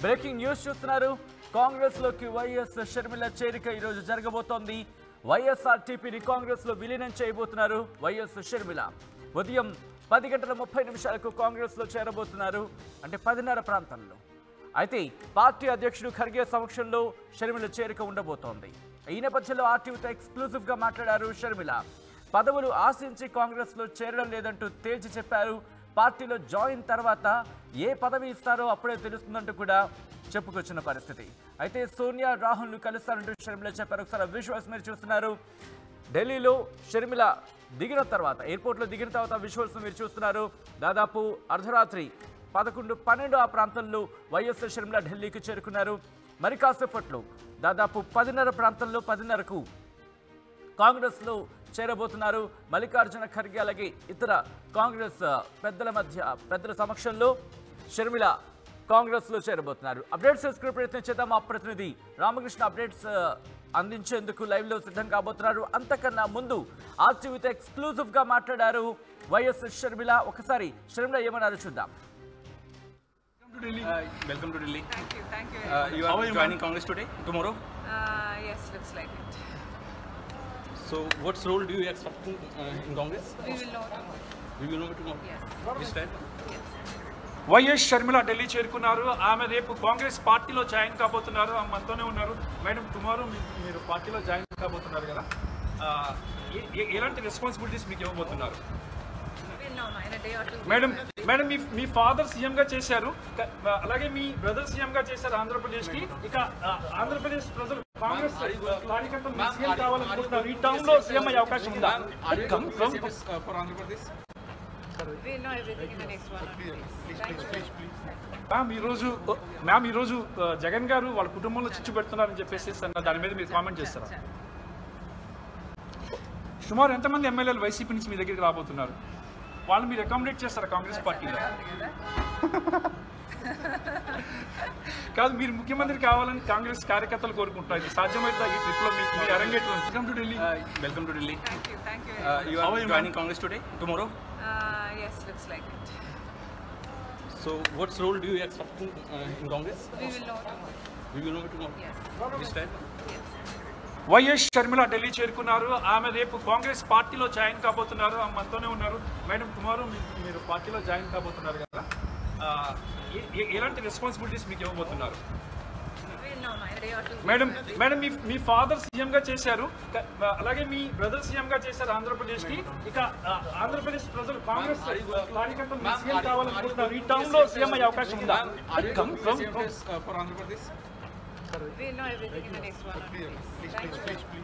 Breaking news చూస్తున్నారు. కాంగ్రెస్ లోకి YS Sharmila చేరిక ఈ రోజు జరగబోతోంది. వైఎస్ఆర్టీపీని కాంగ్రెస్ లో విలీనం చేయబోతున్నారు వైఎస్ షర్మిల. ఉదయం 10:30 కాంగ్రెస్ లో చేరబోతున్నారు, అంటే 10:30 ప్రాంతంలో. అయితే పార్టీ అధ్యక్షుడు ఖర్గే సమక్షంలో షర్మిల చేరిక ఉండబోతోంది. ఈ నేపథ్యంలో ఆర్టీవీతో ఎక్స్క్లూజివ్ గా మాట్లాడారు షర్మిల. పదవులు ఆశించి కాంగ్రెస్ లో చేరడం లేదంటూ తేల్చి చెప్పారు. పార్టీలో జాయిన్ తర్వాత ఏ పదవి ఇస్తారో అప్పుడే తెలుస్తుందంటూ కూడా చెప్పుకొచ్చిన పరిస్థితి. అయితే సోనియా రాహుల్ను కలుస్తారంటూ షర్మిల చెప్పారు. ఒకసారి విజువల్స్ మీరు చూస్తున్నారు. ఢిల్లీలో షర్మిల దిగిన తర్వాత, ఎయిర్పోర్ట్లో దిగిన తర్వాత విజువల్స్ మీరు చూస్తున్నారు. దాదాపు అర్ధరాత్రి 11-12 ఆ ప్రాంతంలో వైఎస్ షర్మిల ఢిల్లీకి చేరుకున్నారు. మరి కాసేపట్లో దాదాపు 10:30 ప్రాంతంలో 10:30కు కాంగ్రెస్లో చేరబోతున్నారు. మల్లికార్జున ఖర్గే అలాగే ఇతర కాంగ్రెస్ పెద్దల సమక్షంలో షర్మిల కాంగ్రెస్లో చేరబోతున్నారు. అప్డేట్స్ తెలుసుకునే ప్రయత్నం చేద్దాం. మా ప్రతినిధి రామకృష్ణ అప్డేట్స్ అందించేందుకు లైవ్లో సిద్ధం కాబోతున్నారు. అంతకన్నా ముందు ఆర్టీవీతో ఎక్స్క్లూజివ్గా మాట్లాడారు వైఎస్ షర్మిల. ఒకసారి షర్మిల ఏమన్నారో చూద్దాం. Welcome to Delhi. Thank you. You are joining Congress today, tomorrow? Yes, looks like it. So, what role do you expect in Congress? We will know tomorrow. We will know tomorrow. Yes. Which time? Yes. YS Sharmila Delhi చేరుకున్నారు. ఆమె రేపు కాంగ్రెస్ పార్టీలో join కాబోతున్నారు. ఆమె మనతోనే ఉన్నారు. Madam, tomorrow మీరు పార్టీలో జాయిన్ కాబోతున్నారు కదా, ఎలాంటి రెస్పాన్సిబిలిటీస్ మీకు ఇవ్వబోతున్నారు? We'll know in a day or two. Madam me father సీఎంగా చేశారు, అలాగే మీ బ్రదర్ సీఎంగా చేశారు ఆంధ్రప్రదేశ్కి. ఇక ఆంధ్రప్రదేశ్ ప్రజలు కాంగ్రెస్ కార్యకర్తలు సీఎం కావాలనుకుంటున్నారు. ఈ టర్మ్ లో సీఎం అయ్యే అవకాశం ఉందా? For Andhra Pradesh? We'll know everything in the next 1 or 2 days. Thank you. Ma'am, ఈరోజు జగన్ గారు వాళ్ళ కుటుంబంలో చిచ్చు పెడుతున్నారని చెప్పేసి దాని మీద మీరు కామెంట్ చేస్తారా? సుమారు ఎంతమంది ఎమ్మెల్యేలు వైసీపీ నుంచి మీ దగ్గరికి రాబోతున్నారు? వాళ్ళు మీరు అకామిడేట్ చేస్తారా కాంగ్రెస్ పార్టీలో? కాదు, మీరు ముఖ్యమంత్రి కావాలని కాంగ్రెస్ కార్యకర్తలు కోరుకుంటున్నారు. ఇది సాధ్యమైతే ఈ ట్రిప్ లో మీకు అరంగేట్రం. Welcome to Delhi. Welcome to Delhi. Thank you. You are joining Congress today, tomorrow? Yes, looks like it. So, what role do you expect in Congress? We will know tomorrow. We will know tomorrow. Yes. Which time? Yes. YS Sharmila Delhi చేరుకున్నారు. ఆమె రేపు కాంగ్రెస్ పార్టీలో join కాబోతున్నారు. ఆమె మనతోనే ఉన్నారు. Madam, tomorrow మీరు పార్టీలో జాయిన్ కాబోతున్నారు కదా, ఎలాంటి రెస్పాన్సిబిలిటీస్ మీకు ఇవ్వబోతున్నారు? We'll know in a day or two. Madam me father సీఎంగా చేశారు, అలాగే మీ బ్రదర్ సీఎంగా చేశారు ఆంధ్రప్రదేశ్కి. ఇక ఆంధ్రప్రదేశ్ ప్రజలు కాంగ్రెస్ కార్యకర్తలు సీఎం కావాలనుకుంటున్నారు. ఈ టర్మ్ లో సీఎం అయ్యే అవకాశం ఉందా? For Andhra Pradesh? We'll know everything in the next 1 or 2 days. Thank you.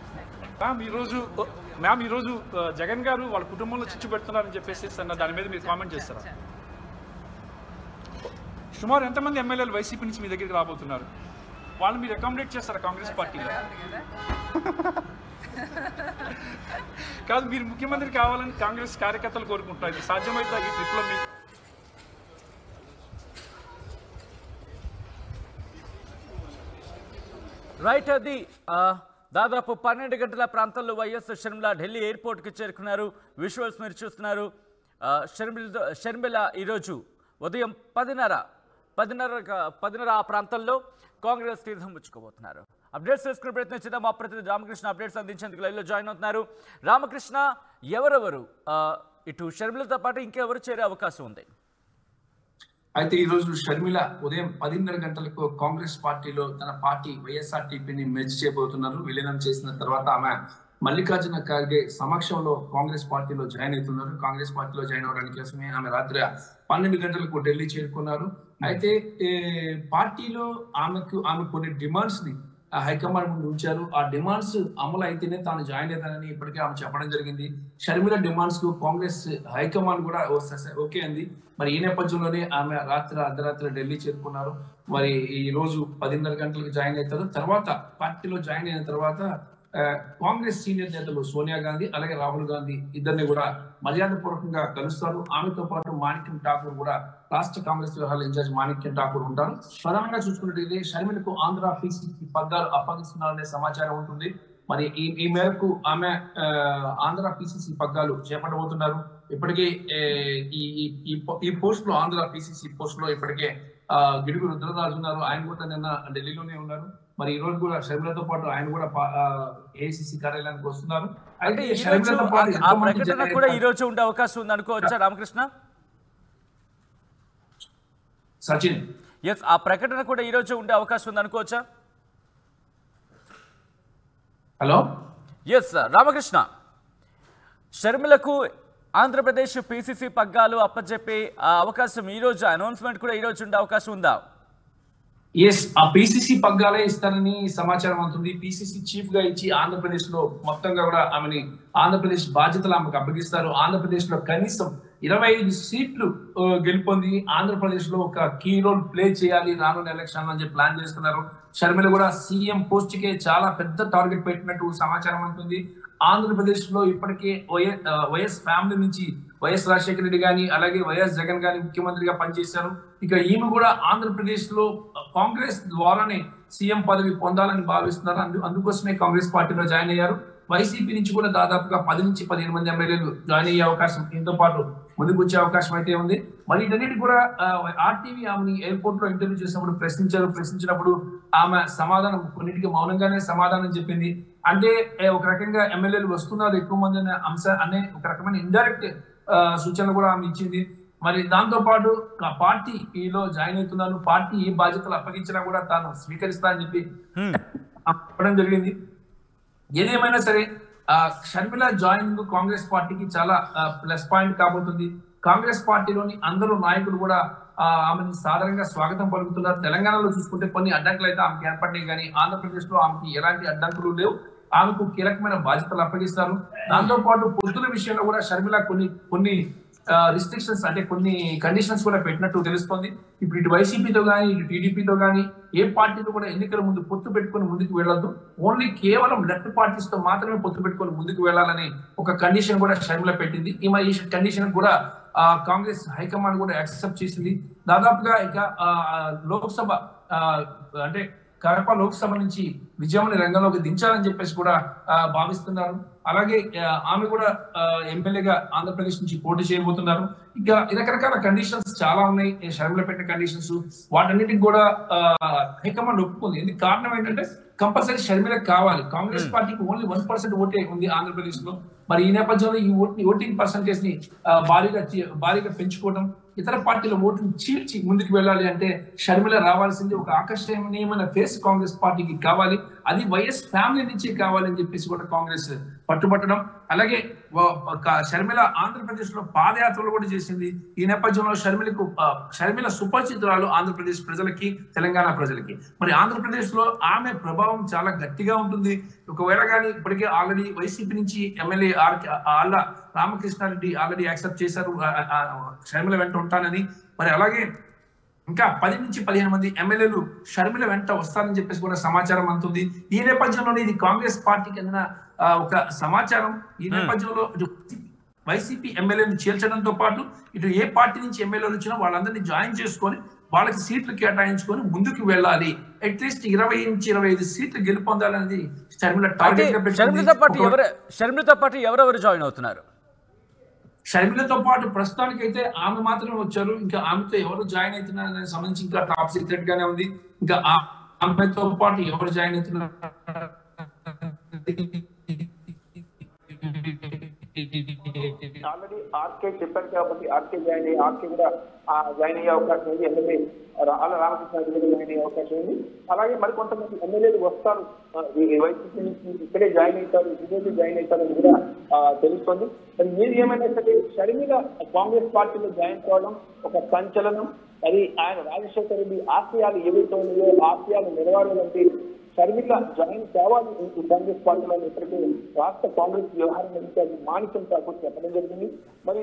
Ma'am, ఈరోజు జగన్ గారు వాళ్ళ కుటుంబంలో చిచ్చు పెడుతున్నారని చెప్పేసి దాని మీద మీరు కామెంట్ చేస్తారా? సుమారు ఎంతమంది ఎమ్మెల్యేలు వైసీపీ నుంచి మీ దగ్గరికి రాబోతున్నారు? వాళ్ళు మీరు అకామిడేట్ చేస్తారా కాంగ్రెస్ పార్టీలో? కాదు, మీరు ముఖ్యమంత్రి కావాలని కాంగ్రెస్ కార్యకర్తలు కోరుకుంటున్నారు. ఇది సాధ్యమైతే ఈ ట్రిప్ లో మీకు రైట్. అది దాదాపు 12 గంటల ప్రాంతంలో వైఎస్ షర్మిల ఢిల్లీ ఎయిర్పోర్ట్కి చేరుకున్నారు. విజువల్స్ మీరు చూస్తున్నారు. షర్మిల ఈరోజు ఉదయం 10:30 ఆ ప్రాంతంలో కాంగ్రెస్ తీర్థం పుచ్చుకోబోతున్నారు. అప్డేట్స్ తెలుసుకునే ప్రయత్నం చేద్దాం. మా ప్రతినిధి రామకృష్ణ అప్డేట్స్ అందించేందుకు లైవ్లో జాయిన్ అవుతున్నారు. రామకృష్ణ, ఎవరెవరు ఇటు షర్మిలతో పాటు ఇంకెవరు చేరే అవకాశం ఉంది? అయితే ఈ రోజు షర్మిల ఉదయం 10:30 గంటలకు కాంగ్రెస్ పార్టీలో తన పార్టీ వైఎస్ఆర్టీపీని మెర్జ్ చేయబోతున్నారు. విలీనం చేసిన తర్వాత ఆమె మల్లికార్జున ఖర్గే సమక్షంలో కాంగ్రెస్ పార్టీలో జాయిన్ అవుతున్నారు. కాంగ్రెస్ పార్టీలో జాయిన్ అవడానికి కోసమే ఆమె రాత్రి 12 గంటలకు ఢిల్లీ చేరుకున్నారు. అయితే పార్టీలో ఆమె కొన్ని డిమాండ్స్ ని హైకమాండ్ ముందు ఉంచారు. ఆ డిమాండ్స్ అమలు అయితేనే తాను జాయిన్ అవుతానని ఇప్పటికే ఆమె చెప్పడం జరిగింది. షర్మిల డిమాండ్స్ కు కాంగ్రెస్ హైకమాండ్ కూడా ఓకే అంది. మరి ఈ నేపథ్యంలోనే ఆమె అర్ధరాత్రి ఢిల్లీ చేరుకున్నారు. మరి ఈ రోజు 10:30 గంటలకు జాయిన్ అవుతారు. తర్వాత పార్టీలో జాయిన్ అయిన తర్వాత కాంగ్రెస్ సీనియర్ నేతలు సోనియా గాంధీ అలాగే రాహుల్ గాంధీ ఇద్దరిని కూడా మర్యాదపూర్వకంగా కలుస్తారు. ఆమెతో పాటు మాణిక్యం ఠాకూర్ కూడా, రాష్ట్ర కాంగ్రెస్ వ్యవహారాల ఇన్ఛార్జ్ మాణిక్యం ఠాకూర్ ఉంటారు. ప్రధానంగా చూసుకున్నట్లయితే షర్మిలకు ఆంధ్ర పీసీసీ పగ్గాలు అప్పగిస్తున్నారనే సమాచారం ఉంటుంది. మరి ఈ మేరకు ఆమె ఆంధ్ర పీసీసీ పగ్గాలు చేపట్టబోతున్నారు. ఇప్పటికే ఈ పోస్ట్ లో, ఆంధ్ర పీసీసీ పోస్ట్ లో ఇప్పటికే గిడుగు రుద్రరాజు ఉన్నారు, ఆయన కూడా నిన్న ఢిల్లీలోనే ఉన్నారు. మరి ఈ రోజు కూడా షర్మిలతో పాటు ఆయన కూడా ఏఐసిసి కార్యాలయానికి వస్తున్నారు. అయితే ఆ ప్రకటన కూడా ఈ రోజు ఉండే అవకాశం ఉంది అనుకోవచ్చా రామకృష్ణ? సచిన్, ఎస్, ఆ ప్రకటన కూడా ఈ రోజు ఉండే అవకాశం ఉంది అనుకోవచ్చా? హలో, ఎస్ రామకృష్ణ, షర్మిలకు ఆంధ్రప్రదేశ్ పిసిసి పగ్గాలు అప్పచెప్పే అవకాశం ఈ రోజు, అనౌన్స్మెంట్ కూడా ఈ రోజు ఉండే అవకాశం ఉందా? ఎస్, ఆ పిసిసి పగ్గాలే ఇస్తారని సమాచారం అవుతుంది. పిసిసి చీఫ్ గా ఇచ్చి ఆంధ్రప్రదేశ్ లో మొత్తంగా కూడా ఆమెని ఆంధ్రప్రదేశ్ బాధ్యతలు ఆమెకు అప్పగిస్తారు. ఆంధ్రప్రదేశ్ లో కనీసం 25 సీట్లు గెలుపొంది ఆంధ్రప్రదేశ్ లో ఒక కీ రోల్ ప్లే చేయాలి రానున్న ఎలక్షన్ అని చెప్పి ప్లాన్ చేస్తున్నారు. షర్మిల కూడా సీఎం పోస్ట్ కే చాలా పెద్ద టార్గెట్ పెట్టినట్టు సమాచారం ఉంటుంది. ఆంధ్రప్రదేశ్ లో ఇప్పటికే వైఎస్ ఫ్యామిలీ నుంచి వైఎస్ రాజశేఖర రెడ్డి గాని అలాగే వైఎస్ జగన్ గాని ముఖ్యమంత్రిగా పనిచేశారు. ఇక ఈమె కూడా ఆంధ్రప్రదేశ్ లో కాంగ్రెస్ ద్వారానే సీఎం పదవి పొందాలని భావిస్తున్నారు. అందుకోసమే కాంగ్రెస్ పార్టీలో జాయిన్ అయ్యారు. వైసీపీ నుంచి కూడా దాదాపుగా 10 నుంచి 15 మంది ఎమ్మెల్యేలు జాయిన్ అయ్యే అవకాశం, దీంతో పాటు ముందుకు వచ్చే అవకాశం అయితే ఉంది. మరి వీటన్నిటి కూడా ఆర్టీవీ ఆమెని ఎయిర్పోర్ట్ లో ఇంటర్వ్యూ చేసినప్పుడు ప్రశ్నించినప్పుడు ఆమె సమాధానం కొన్నిటికి మౌనంగానే సమాధానం చెప్పింది. అంటే ఒక రకంగా ఎమ్మెల్యేలు వస్తున్నారు ఎక్కువ మంది అనే ఒక రకమైన ఇండైరెక్ట్ సూచనలు కూడా ఆమె ఇచ్చింది. మరి దాంతో పాటు పార్టీలో జాయిన్ అవుతున్నాను, పార్టీ ఏ బాధ్యతలు అప్పగించినా కూడా తాను స్వీకరిస్తా అని చెప్పి చెప్పడం జరిగింది. ఏదేమైనా సరే షర్మిల జాయినింగ్ కాంగ్రెస్ పార్టీకి చాలా ప్లస్ పాయింట్ కాబోతుంది. కాంగ్రెస్ పార్టీలోని అందరూ నాయకులు కూడా ఆమెను సాధారణంగా స్వాగతం పలుకుతున్నారు. తెలంగాణలో చూసుకుంటే కొన్ని అడ్డంకులు అయితే ఆమెకి ఏర్పడినాయి, కానీ ఆంధ్రప్రదేశ్ లో ఆమెకి ఎలాంటి అడ్డంకులు లేవు. ఆమెకు కీలకమైన బాధ్యతలు అప్పగిస్తారు. దాంతో పాటు పొద్దుల విషయంలో కూడా షర్మిల కొన్ని రిస్ట్రిక్షన్స్ అంటే కొన్ని కండిషన్స్ కూడా పెట్టినట్టు తెలుస్తోంది. ఇప్పుడు ఇటు వైసీపీతో కానీ ఇటు టీడీపీతో కానీ ఏ పార్టీతో కూడా ఎన్నికల ముందు పొత్తు పెట్టుకుని ముందుకు వెళ్ళొద్దు, ఓన్లీ కేవలం లెఫ్ట్ పార్టీస్ తో మాత్రమే పొత్తు పెట్టుకుని ముందుకు వెళ్ళాలని ఒక కండిషన్ కూడా షర్మిల పెట్టింది. ఈ కండిషన్ కూడా కాంగ్రెస్ హైకమాండ్ కూడా యాక్సెప్ట్ చేసింది. దాదాపుగా ఇక లోక్సభ అంటే కడప లోక్సభ నుంచి విజయమ్మని రంగంలోకి దించాలని చెప్పేసి కూడా భావిస్తున్నారు. అలాగే ఆమె కూడా ఎమ్మెల్యేగా ఆంధ్రప్రదేశ్ నుంచి పోటీ చేయబోతున్నారు. ఇక రకరకాల కండిషన్స్ చాలా ఉన్నాయి షర్మిల పెట్టిన కండిషన్స్. వాటన్నిటికి కూడా హైకమాండ్ ఒప్పుకుంది. ఎందుకు కారణం ఏంటంటే కంపల్సరీ షర్మిల కావాలి. కాంగ్రెస్ పార్టీకి ఓన్లీ 1% ఓటే ఉంది ఆంధ్రప్రదేశ్ లో. మరి ఈ నేపథ్యంలో ఈ ఓటింగ్ పర్సంటేజ్ ని భారీగా పెంచుకోవడం, ఇతర పార్టీల ఓటును చీల్చి ముందుకు వెళ్ళాలి అంటే షర్మిల రావాల్సింది. ఒక ఆకర్షణీయమైన ఫేస్ కాంగ్రెస్ పార్టీకి కావాలి. అది వైఎస్ ఫ్యామిలీ నుంచి కావాలని చెప్పేసి కూడా కాంగ్రెస్ పట్టుబట్టడం. అలాగే షర్మిల ఆంధ్రప్రదేశ్ లో పాదయాత్రలు కూడా చేసింది. ఈ నేపథ్యంలో షర్మిల సుపరిచితురాలు ఆంధ్రప్రదేశ్ ప్రజలకి, తెలంగాణ ప్రజలకి. మరి ఆంధ్రప్రదేశ్ లో ఆమె ప్రభావం చాలా గట్టిగా ఉంటుంది. ఒకవేళ కానీ ఇప్పటికే ఆల్రెడీ వైసీపీ నుంచి ఎమ్మెల్యే ఆళ్ళ రామకృష్ణారెడ్డి ఆల్రెడీ యాక్సెప్ట్ చేశారు షర్మిల వెంట ఉంటానని. మరి అలాగే ఇంకా 10 నుంచి 15 మంది ఎమ్మెల్యేలు షర్మిల వెంట వస్తారని చెప్పేసి కూడా సమాచారం అందుతుంది. ఈ నేపథ్యంలోనే ఇది కాంగ్రెస్ పార్టీకి అందిన ఒక సమాచారం. ఈ నేపథ్యంలో వైసీపీ ఎమ్మెల్యేలను చేర్చడంతో పాటు ఇటు ఏ పార్టీ నుంచి ఎమ్మెల్యేలు వచ్చినా వాళ్ళందరినీ జాయిన్ చేసుకొని వాళ్ళకి సీట్లు కేటాయించుకొని ముందుకు వెళ్ళాలి. అట్లీస్ట్ 20 నుంచి 25 సీట్లు గెలుపొందాలనేది షర్మిల టార్గెట్ గా పెట్టుకుంది. షర్మిలతో పాటు ఎవరెవరు జాయిన్ అవుతున్నారు? షర్మిలతో పాటు ప్రస్తుతానికైతే ఆమె మాత్రమే వచ్చారు. ఇంకా ఆమెతో ఎవరు జాయిన్ అవుతున్నారు సంబంధించి ఇంకా టాప్ సీక్రెట్ గానే ఉంది. ఇంకా ఆమెతో పాటు ఎవరు జాయిన్ అవుతున్నారు ఆల్రెడీ ఆర్కే చెప్పారు కాబట్టి ఆర్కే కూడా జాయిన్ అయ్యే అవకాశం ఉంది. ఎమ్మెల్యే రామకృష్ణారెడ్డి జాయిన్ అయ్యే అవకాశం ఉంది. అలాగే మరి కొంతమంది ఎమ్మెల్యేలు వస్తారు, వైసీపీ నుంచి ఇక్కడే జాయిన్ అవుతారు, బీజేపీ జాయిన్ అవుతారని కూడా తెలుస్తోంది. మరి మీరు ఏమైనా సరే షర్మిల కాంగ్రెస్ పార్టీలో జాయిన్ కావడం ఒక సంచలనం. అది ఆయన రాజశేఖర రెడ్డి ఆశయాలు ఏవైతే ఉన్నాయో ఆశయాలు నెరవేరాలంటే షర్మిల జాయిన్ కావాలి కాంగ్రెస్ పార్టీలో ఇప్పటికే రాష్ట్ర కాంగ్రెస్ వ్యవహారం అధికారి మాణిక్యం ఠాకూర్ చెప్పడం జరిగింది. మరి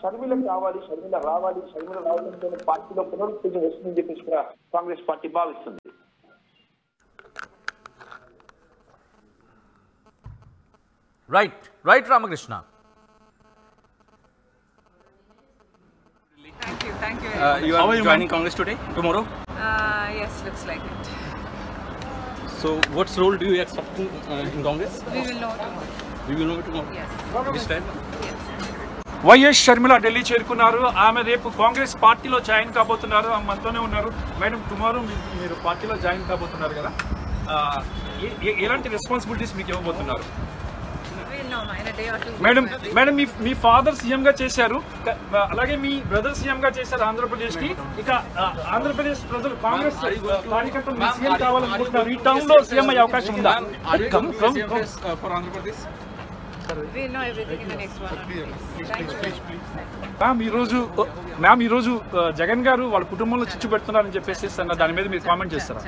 షర్మిల కావాలి, షర్మిల రావడంతో పార్టీలో పునరుత్తేజం వస్తుందని చెప్పేసి కూడా కాంగ్రెస్ పార్టీ భావిస్తుంది. Right Ramakrishna. Thank you. You are joining Congress today, tomorrow? Yes, looks like it. So, what role do you expect in Congress? We will know tomorrow. We will know tomorrow. Yes. This time? Yes. YS Sharmila Delhi చేరుకున్నారు. ఆమె రేపు కాంగ్రెస్ పార్టీలో join కాబోతున్నారు. ఆమె మనతోనే ఉన్నారు. Madam tomorrow మీరు పార్టీలో జాయిన్ కాబోతున్నారు కదా, ఎలాంటి రెస్పాన్సిబిలిటీస్ మీకు ఇవ్వబోతున్నారు? మేడం మీ ఫాదర్ సీఎం గా చేశారు, అలాగే మీ బ్రదర్ సీఎం గా చేశారు ఆంధ్రప్రదేశ్ కి. ఇక ఆంధ్రప్రదేశ్ ప్రజలు కాంగ్రెస్ కార్యకర్తలు సీఎం కావాలనుకుంటున్నారు. ఈ టౌన్ లో సీఎం అయ్యే అవకాశం ఉందా? మ్యామ్ ఈరోజు జగన్ గారు వాళ్ళ కుటుంబంలో చిచ్చు పెడుతున్నారని చెప్పేసి దాని మీద మీరు కామెంట్ చేస్తారా?